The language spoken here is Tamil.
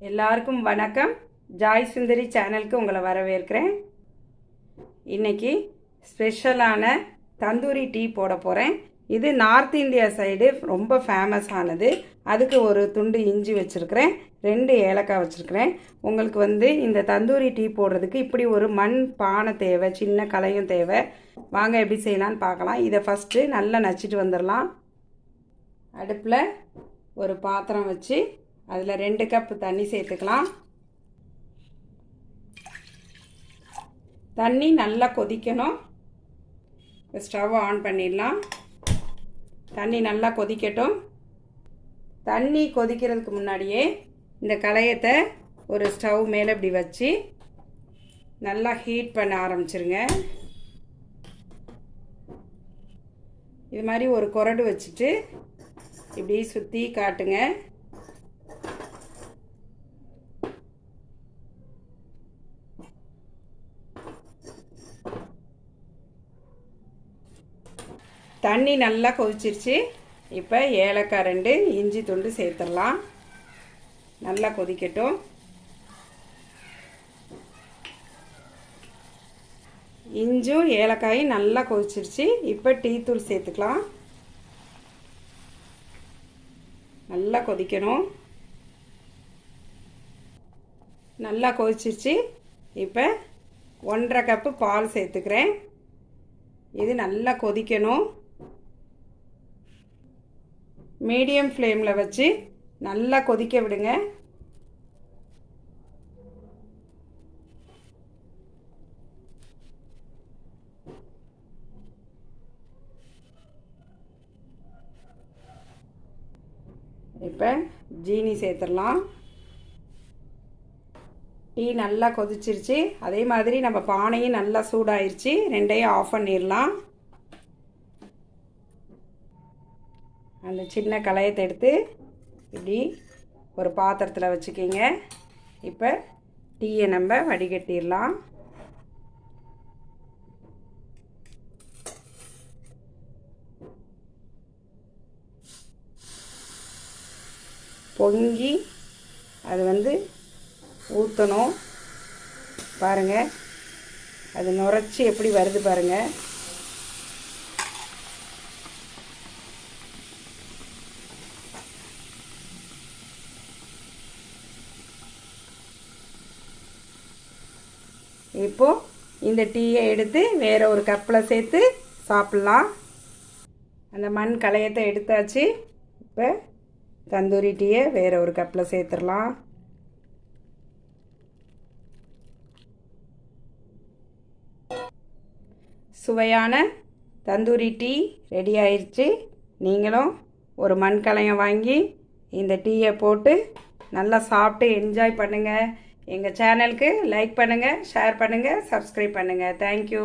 எல்லாருக்கும் வணக்கம். ஜாய் சுந்தரி சேனலுக்கு உங்களை வரவேற்கிறேன். இன்றைக்கி ஸ்பெஷலான தந்தூரி டீ போட போகிறேன். இது நார்த் இந்தியா சைடு ரொம்ப ஃபேமஸானது. அதுக்கு ஒரு துண்டு இஞ்சி வச்சுருக்கிறேன், 2 ஏலக்காய் வச்சுருக்கிறேன். உங்களுக்கு இந்த தந்தூரி டீ போடுறதுக்கு இப்படி ஒரு மண் பானை தேவை, சின்ன கலையும் தேவை. வாங்க எப்படி செய்யலான்னு பார்க்கலாம். இதை ஃபஸ்ட்டு நல்லா நச்சுட்டு வந்துடலாம். அடுப்பில் ஒரு பாத்திரம் வச்சு அதில் 2 கப் தண்ணி சேர்த்துக்கலாம். தண்ணி நல்லா கொதிக்கணும். ஸ்டவ் ஆன் பண்ணிடலாம். தண்ணி நல்லா கொதிக்கட்டும். தண்ணி கொதிக்கிறதுக்கு முன்னாடியே இந்த களையத்தை ஒரு ஸ்டவ் மேலே இப்படி வச்சு நல்லா ஹீட் பண்ண ஆரம்பிச்சிருங்க. இது மாதிரி ஒரு கொரடு வச்சுட்டு இப்படி சுற்றி காட்டுங்க. தண்ணி நல்லா கொதிச்சிருச்சு. இப்போ ஏலக்காய் 2, இஞ்சி துண்டு சேர்த்துடலாம். நல்லா கொதிக்கட்டும். இஞ்சும் ஏலக்காயும் நல்லா கொதிச்சிருச்சு. இப்போ டீ தூள் சேர்த்துக்கலாம். நல்லா கொதிக்கணும். நல்லா கொதிச்சிருச்சு. இப்போ 1.5 கப்பு பால் சேர்த்துக்கிறேன். இது நல்லா கொதிக்கணும். மீடியம் ஃப்ளேமில் வச்சு நல்லா கொதிக்க விடுங்க. இப்போ ஜீனி சேர்த்துடலாம். டீ நல்லா கொதிச்சிருச்சு. அதே மாதிரி நம்ம பானையும் நல்லா சூடாயிருச்சு. 2ஐயும் ஆஃப் பண்ணிடலாம். அந்த சின்ன களையத்தை எடுத்து இப்படி ஒரு பாத்திரத்தில் வச்சுக்கிங்க. இப்போ டீயை நம்ம வடிகட்டிடலாம். பொங்கி அது ஊற்றணும். பாருங்கள், அது நுரைச்சி எப்படி வருது பாருங்கள். இப்போது இந்த டீயை எடுத்து வேறு ஒரு கப்பில் சேர்த்து சாப்பிட்லாம். அந்த மண் களையத்தை எடுத்தாச்சு. இப்போ தந்தூரி டீயை வேறு ஒரு கப்பில் சேர்த்துடலாம். சுவையான தந்தூரி டீ ரெடி ஆயிடுச்சு. நீங்களும் ஒரு மண் களையம் வாங்கி இந்த டீயை போட்டு நல்லா சாப்பிட்டு என்ஜாய் பண்ணுங்கள். எங்கள் சேனலுக்கு லைக் பண்ணுங்கள், ஷேர் பண்ணுங்கள், சப்ஸ்கிரைப் பண்ணுங்கள். தேங்க்யூ.